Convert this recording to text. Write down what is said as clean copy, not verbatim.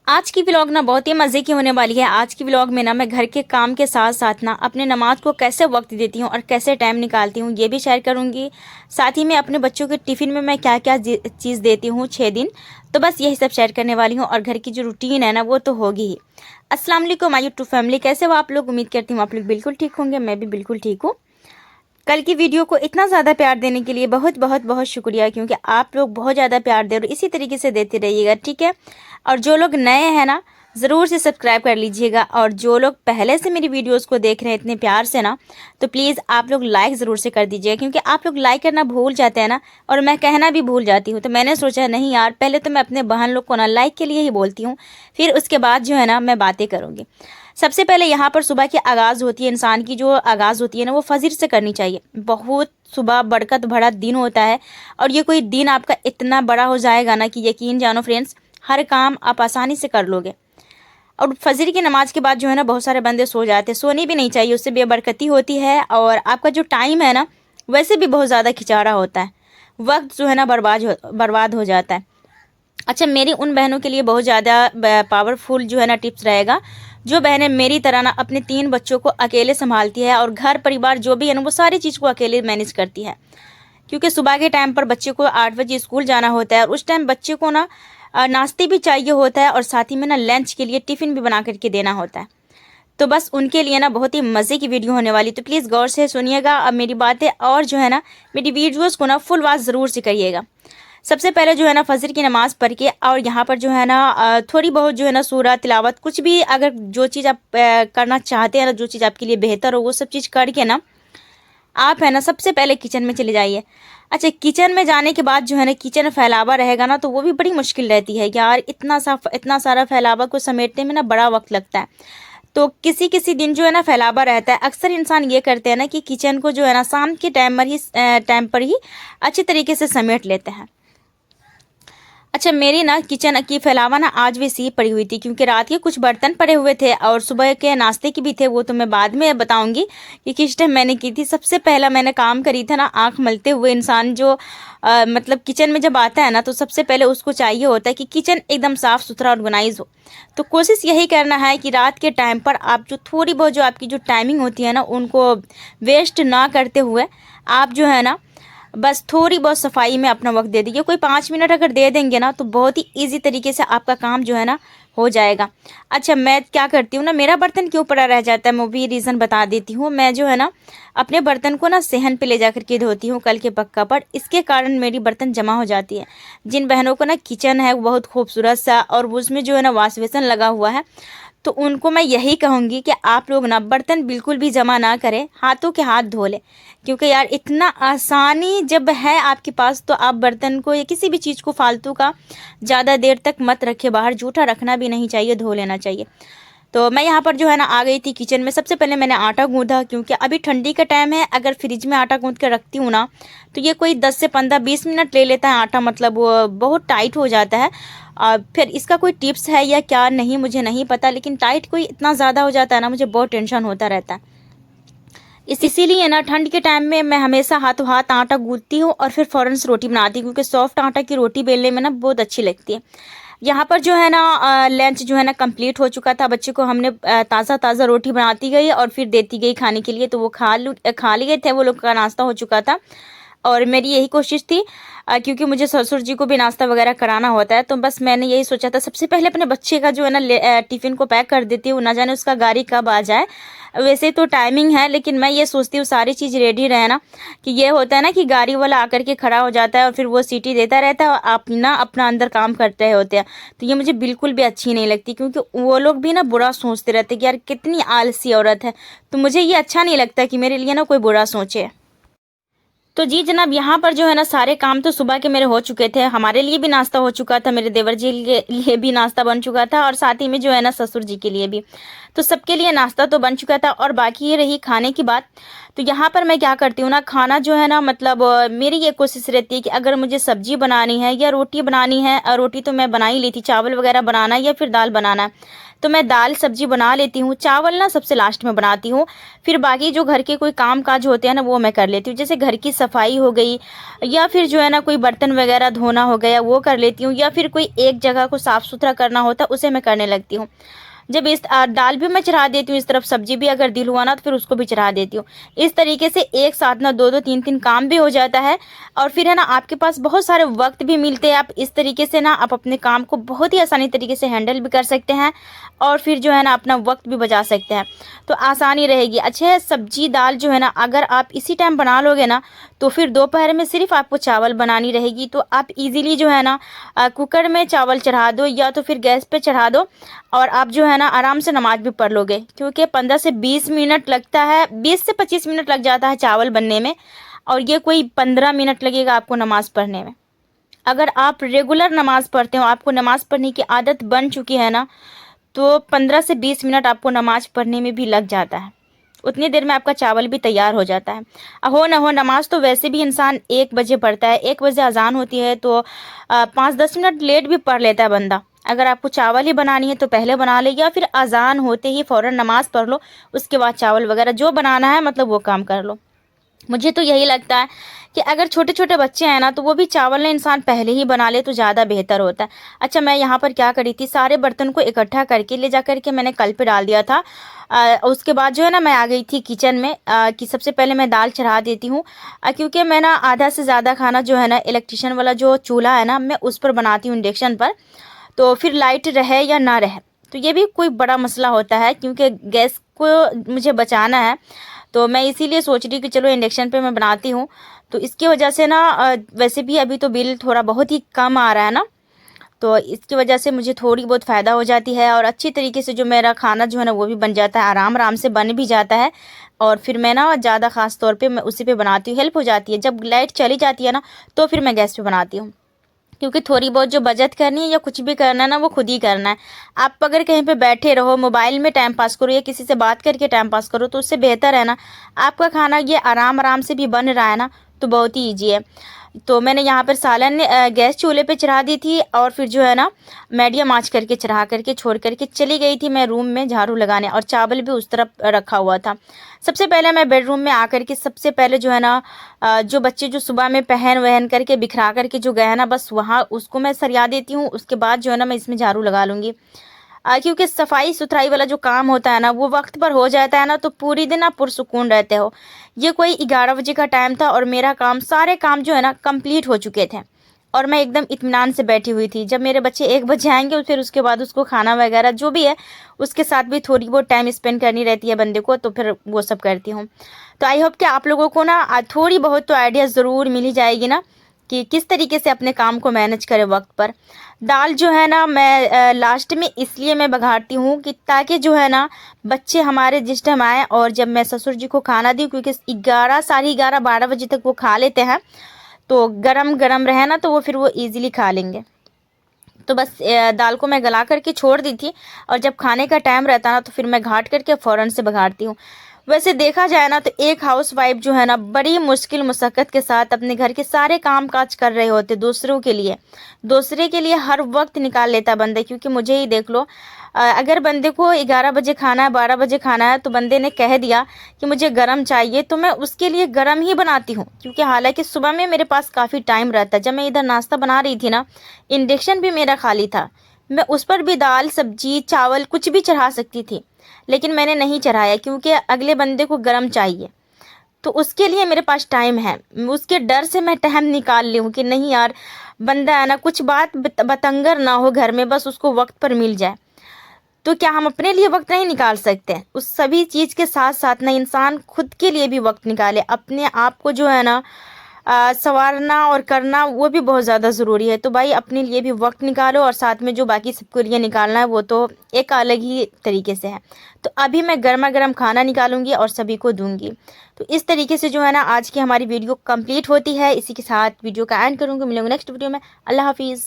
आज की व्लॉग ना बहुत ही मज़े की होने वाली है। आज की व्लॉग में ना मैं घर के काम के साथ साथ ना अपने नमाज को कैसे वक्त देती हूँ और कैसे टाइम निकालती हूँ ये भी शेयर करूँगी। साथ ही में अपने बच्चों के टिफ़िन में मैं क्या क्या चीज़ देती हूँ 6 दिन, तो बस यही सब शेयर करने वाली हूँ। और घर की जो रूटीन है ना वो तो होगी ही। अस्सलाम वालेकुम माय यूट्यूब फैमिली, कैसे हो आप लोग? उम्मीद करती हूँ आप लोग बिल्कुल ठीक होंगे, मैं भी बिल्कुल ठीक हूँ। कल की वीडियो को इतना ज़्यादा प्यार देने के लिए बहुत बहुत बहुत शुक्रिया, क्योंकि आप लोग बहुत ज़्यादा प्यार दे और इसी तरीके से देते रहिएगा, ठीक है। और जो लोग नए हैं ना, ज़रूर से सब्सक्राइब कर लीजिएगा। और जो लोग पहले से मेरी वीडियोस को देख रहे हैं इतने प्यार से ना, तो प्लीज़ आप लोग लाइक ज़रूर से कर दीजिएगा, क्योंकि आप लोग लाइक करना भूल जाते हैं ना, और मैं कहना भी भूल जाती हूँ। तो मैंने सोचा नहीं यार, पहले तो मैं अपने बहन लोग को ना लाइक के लिए ही बोलती हूँ, फिर उसके बाद जो है ना मैं बातें करूँगी। सबसे पहले यहाँ पर सुबह की आगाज़ होती है, इंसान की जो आगाज़ होती है ना वो फजर से करनी चाहिए। बहुत सुबह बरकत भरा दिन होता है, और ये कोई दिन आपका इतना बड़ा हो जाएगा ना कि यकीन जानो फ्रेंड्स, हर काम आप आसानी से कर लोगे। और फजर की नमाज के बाद जो है ना बहुत सारे बंदे सो जाते हैं, सोनी भी नहीं चाहिए, उससे बेबरकती होती है। और आपका जो टाइम है ना वैसे भी बहुत ज़्यादा खिंचारा होता है, वक्त जो है ना बर्बाद हो जाता है। अच्छा, मेरी उन बहनों के लिए बहुत ज़्यादा पावरफुल जो है ना टिप्स रहेगा, जो बहनें मेरी तरह ना अपने 3 बच्चों को अकेले संभालती है, और घर परिवार जो भी है ना वो सारी चीज़ को अकेले मैनेज करती है। क्योंकि सुबह के टाइम पर बच्चे को 8 बजे स्कूल जाना होता है, और उस टाइम बच्चे को ना नाश्ते भी चाहिए होता है, और साथ ही में ना लंच के लिए टिफ़िन भी बना करके देना होता है। तो बस उनके लिए ना बहुत ही मज़े की वीडियो होने वाली, तो प्लीज़ गौर से सुनिएगा अब मेरी बातें, और जो है ना मेरी वीडियोज़ को ना फुल वॉच ज़रूर से करिएगा। सबसे पहले जो है ना फजर की नमाज़ पढ़ के, और यहाँ पर जो है ना थोड़ी बहुत जो है ना सूरह तिलावत कुछ भी, अगर जो चीज़ आप करना चाहते हैं ना, जो चीज़ आपके लिए बेहतर हो वो सब चीज़ करके ना आप है ना सबसे पहले किचन में चले जाइए। अच्छा, किचन में जाने के बाद जो है ना किचन में फैलावा रहेगा ना, तो वो भी बड़ी मुश्किल रहती है यार, इतना सारा फैलावा को समेटने में ना बड़ा वक्त लगता है। तो किसी किसी दिन जो है ना फैलावा रहता है। अक्सर इंसान ये करते हैं ना कि किचन को जो है ना शाम के टाइम पर ही अच्छी तरीके से समेट लेते हैं। अच्छा, मेरी ना किचन की फैलावा ना आज भी सी पड़ी हुई थी, क्योंकि रात के कुछ बर्तन पड़े हुए थे और सुबह के नाश्ते की भी थे। वो तो मैं बाद में बताऊंगी कि किस टाइम मैंने की थी। सबसे पहला मैंने काम करी था ना, आंख मलते हुए इंसान जो मतलब किचन में जब आता है ना, तो सबसे पहले उसको चाहिए होता है कि किचन एकदम साफ़ सुथरा ऑर्गेनाइज हो। तो कोशिश यही करना है कि रात के टाइम पर आप जो थोड़ी बहुत जो आपकी जो टाइमिंग होती है ना, उनको वेस्ट ना करते हुए आप जो है ना बस थोड़ी बहुत सफाई में अपना वक्त दे दीजिए। कोई 5 मिनट अगर दे देंगे ना, तो बहुत ही ईजी तरीके से आपका काम जो है ना हो जाएगा। अच्छा, मैं क्या करती हूँ ना, मेरा बर्तन क्यों पड़ा रह जाता है मैं भी रीज़न बता देती हूँ। मैं जो है ना अपने बर्तन को ना सेहन पे ले जा करके धोती हूँ कल के पक्का पर, इसके कारण मेरी बर्तन जमा हो जाती है। जिन बहनों को ना किचन है बहुत खूबसूरत सा, और उसमें जो है ना वॉश बेसिन लगा हुआ है, तो उनको मैं यही कहूँगी कि आप लोग ना बर्तन बिल्कुल भी जमा ना करें, हाथों के हाथ धो लें। क्योंकि यार इतना आसानी जब है आपके पास, तो आप बर्तन को या किसी भी चीज़ को फालतू का ज़्यादा देर तक मत रखें बाहर, जूठा रखना भी नहीं चाहिए, धो लेना चाहिए। तो मैं यहाँ पर जो है ना आ गई थी किचन में। सबसे पहले मैंने आटा गूँधा, क्योंकि अभी ठंडी का टाइम है। अगर फ्रिज में आटा गूँध कर रखती हूँ ना, तो ये कोई 10 से 15-20 मिनट ले लेता है आटा, मतलब वो बहुत टाइट हो जाता है। फिर इसका कोई टिप्स है या क्या नहीं मुझे नहीं पता, लेकिन टाइट कोई इतना ज़्यादा हो जाता है ना, मुझे बहुत टेंशन होता रहता है। इसीलिए ना ठंड के टाइम में मैं हमेशा हाथों हाथ आटा गूँथती हूँ और फिर फ़ौरन से रोटी बनाती हूँ, क्योंकि सॉफ्ट आटा की रोटी बेलने में ना बहुत अच्छी लगती है। यहाँ पर जो है ना लंच जो है ना कंप्लीट हो चुका था। बच्चे को हमने ताज़ा ताज़ा रोटी बनाती गई और फिर देती गई खाने के लिए, तो वो खा लिए थे, वो लोग का नाश्ता हो चुका था। और मेरी यही कोशिश थी, क्योंकि मुझे ससुर जी को भी नाश्ता वगैरह कराना होता है, तो बस मैंने यही सोचा था सबसे पहले अपने बच्चे का जो है ना टिफ़िन को पैक कर देती हूँ, ना जाने उसका गाड़ी कब आ जाए। वैसे तो टाइमिंग है, लेकिन मैं ये सोचती हूँ सारी चीज़ रेडी रहे ना, कि ये होता है ना कि गाड़ी वाला आकर के खड़ा हो जाता है और फिर वो सीटी देता रहता है और आप ना अपना अंदर काम करते रहे होते हैं। तो ये मुझे बिल्कुल भी अच्छी नहीं लगती, क्योंकि वो लोग भी ना बुरा सोचते रहते हैं कि यार कितनी आलसी औरत है। तो मुझे ये अच्छा नहीं लगता कि मेरे लिए ना कोई बुरा सोचे। तो जी जनाब, यहाँ पर जो है ना सारे काम तो सुबह के मेरे हो चुके थे। हमारे लिए भी नाश्ता हो चुका था, मेरे देवर जी के लिए भी नाश्ता बन चुका था, और साथ ही में जो है ना ससुर जी के लिए भी। तो सबके लिए नाश्ता तो बन चुका था, और बाकी ये रही खाने की बात। तो यहाँ पर मैं क्या करती हूँ ना, खाना जो है ना मतलब मेरी ये कोशिश रहती है कि अगर मुझे सब्जी बनानी है या रोटी बनानी है, रोटी तो मैं बना ही ली थी, चावल वगैरह बनाना है या फिर दाल बनाना है, तो मैं दाल सब्जी बना लेती हूँ, चावल ना सबसे लास्ट में बनाती हूँ। फिर बाकी जो घर के कोई काम काज होते हैं ना वो मैं कर लेती हूँ, जैसे घर की सफाई हो गई या फिर जो है ना कोई बर्तन वगैरह धोना हो गया वो कर लेती हूँ, या फिर कोई एक जगह को साफ़ सुथरा करना होता है उसे मैं करने लगती हूँ। जब इस दाल भी मैं चढ़ा देती हूँ, इस तरफ सब्जी भी अगर दिल हुआ ना तो फिर उसको भी चढ़ा देती हूँ। इस तरीके से एक साथ ना 2-2 3-3 काम भी हो जाता है, और फिर है ना आपके पास बहुत सारे वक्त भी मिलते हैं। आप इस तरीके से ना आप अपने काम को बहुत ही आसानी तरीके से हैंडल भी कर सकते हैं, और फिर जो है ना अपना वक्त भी बचा सकते हैं, तो आसानी रहेगी। अच्छा, सब्जी दाल जो है ना अगर आप इसी टाइम बना लोगे ना तो फिर दोपहर में सिर्फ आपको चावल बनानी रहेगी, तो आप इजीली जो है ना कुकर में चावल चढ़ा दो या तो फिर गैस पे चढ़ा दो, और आप जो है ना आराम से नमाज भी पढ़ लोगे, क्योंकि 15 से 20 मिनट लगता है, 20 से 25 मिनट लग जाता है चावल बनने में, और ये कोई 15 मिनट लगेगा आपको नमाज़ पढ़ने में। अगर आप रेगुलर नमाज़ पढ़ते हो, आपको नमाज़ पढ़ने की आदत बन चुकी है ना, तो 15 से 20 मिनट आपको नमाज़ पढ़ने में भी लग जाता है। उतनी देर में आपका चावल भी तैयार हो जाता है। हो ना हो नमाज़ तो वैसे भी इंसान 1 बजे पढ़ता है, 1 बजे अज़ान होती है, तो 5-10 मिनट लेट भी पढ़ लेता है बंदा। अगर आपको चावल ही बनानी है तो पहले बना ले, या फिर अज़ान होते ही फ़ौरन नमाज़ पढ़ लो, उसके बाद चावल वगैरह जो बनाना है मतलब वो काम कर लो। मुझे तो यही लगता है कि अगर छोटे छोटे बच्चे हैं ना तो वो भी चावल ना इंसान पहले ही बना ले तो ज़्यादा बेहतर होता है। अच्छा, मैं यहाँ पर क्या करी थी, सारे बर्तन को इकट्ठा करके ले जा करके मैंने कल पे डाल दिया था। उसके बाद जो है ना मैं आ गई थी किचन में, कि सबसे पहले मैं दाल चढ़ा देती हूँ, क्योंकि मैं ना आधा से ज़्यादा खाना जो है ना इलेक्ट्रिशियन वाला जो चूल्हा है ना मैं उस पर बनाती हूँ, इंडक्शन पर। तो फिर लाइट रहे या ना रहे तो ये भी कोई बड़ा मसला होता है, क्योंकि गैस को मुझे बचाना है, तो मैं इसीलिए सोच रही कि चलो इंडक्शन पे मैं बनाती हूँ। तो इसकी वजह से ना वैसे भी अभी तो बिल थोड़ा बहुत ही कम आ रहा है ना, तो इसकी वजह से मुझे थोड़ी बहुत फ़ायदा हो जाती है, और अच्छी तरीके से जो मेरा खाना जो है ना वो भी बन जाता है, आराम आराम से बन भी जाता है। और फिर मैं ना ज़्यादा ख़ास तौर पे मैं उसी पे बनाती हूँ, हेल्प हो जाती है। जब लाइट चली जाती है ना तो फिर मैं गैस पे बनाती हूँ, क्योंकि थोड़ी बहुत जो बचत करनी है या कुछ भी करना है ना वो खुद ही करना है। आप अगर कहीं पे बैठे रहो, मोबाइल में टाइम पास करो या किसी से बात करके टाइम पास करो, तो उससे बेहतर है ना आपका खाना ये आराम आराम से भी बन रहा है ना, तो बहुत ही ईजी है। तो मैंने यहाँ पर सालन गैस चूल्हे पे चढ़ा दी थी, और फिर जो है ना मीडियम आंच करके चढ़ा करके छोड़ करके चली गई थी मैं रूम में झाड़ू लगाने, और चावल भी उस तरफ रखा हुआ था। सबसे पहले मैं बेडरूम में आकर के सबसे पहले जो है ना जो बच्चे जो सुबह में पहन वहन करके बिखरा करके जो गए हैं ना, बस वहाँ उसको मैं सरिया देती हूँ। उसके बाद जो है ना मैं इसमें झाड़ू लगा लूँगी, क्योंकि सफाई सुथराई वाला जो काम होता है ना वो वक्त पर हो जाता है ना, तो पूरी दिन आप पुरसुकून रहते हो। ये कोई 11 बजे का टाइम था और मेरा काम सारे काम जो है ना कंप्लीट हो चुके थे, और मैं एकदम इत्मीनान से बैठी हुई थी। जब मेरे बच्चे 1 बजे आएंगे फिर उसके बाद उसको खाना वगैरह जो भी है उसके साथ भी थोड़ी बहुत टाइम स्पेंड करनी रहती है बंदे को, तो फिर वो सब करती हूँ। तो आई होप कि आप लोगों को ना थोड़ी बहुत तो आइडिया ज़रूर मिल ही जाएगी ना कि किस तरीके से अपने काम को मैनेज करें वक्त पर। दाल जो है ना मैं लास्ट में इसलिए मैं बघाड़ती हूँ कि ताकि जो है ना बच्चे हमारे जिस टाइम आए और जब मैं ससुर जी को खाना दी, क्योंकि 11 साढ़े 11 12 बजे तक वो खा लेते हैं, तो गरम गरम रहे ना तो वो फिर वो ईज़िली खा लेंगे। तो बस दाल को मैं गला करके छोड़ दी थी, और जब खाने का टाइम रहता ना तो फिर मैं घाट करके फ़ौरन से बघाड़ती हूँ। वैसे देखा जाए ना तो एक हाउसवाइफ जो है ना बड़ी मुश्किल मुशक्क़त के साथ अपने घर के सारे काम काज कर रहे होते, दूसरे के लिए हर वक्त निकाल लेता बंदा। क्योंकि मुझे ही देख लो, अगर बंदे को 11 बजे खाना है, 12 बजे खाना है, तो बंदे ने कह दिया कि मुझे गरम चाहिए, तो मैं उसके लिए गरम ही बनाती हूँ। क्योंकि हालांकि सुबह में मेरे पास काफ़ी टाइम रहता है। जब मैं इधर नाश्ता बना रही थी ना, इंडक्शन भी मेरा खाली था, मैं उस पर भी दाल सब्जी चावल कुछ भी चढ़ा सकती थी, लेकिन मैंने नहीं चढ़ाया क्योंकि अगले बंदे को गरम चाहिए। तो उसके लिए मेरे पास टाइम है, उसके डर से मैं टाइम निकाल ली हूँ कि नहीं यार, बंदा है ना कुछ बात बतंगर ना हो घर में, बस उसको वक्त पर मिल जाए। तो क्या हम अपने लिए वक्त नहीं निकाल सकते? उस सभी चीज़ के साथ साथ ना इंसान खुद के लिए भी वक्त निकाले, अपने आप को जो है ना संवारना और करना वो भी बहुत ज़्यादा ज़रूरी है। तो भाई अपने लिए भी वक्त निकालो, और साथ में जो बाकी सबके लिए निकालना है वो तो एक अलग ही तरीके से है। तो अभी मैं गर्मा गर्म खाना निकालूंगी और सभी को दूंगी। तो इस तरीके से जो है ना आज की हमारी वीडियो कंप्लीट होती है। इसी के साथ वीडियो का एंड करूँगी। मिलूंगी नेक्स्ट वीडियो में। अल्लाह हाफिज़।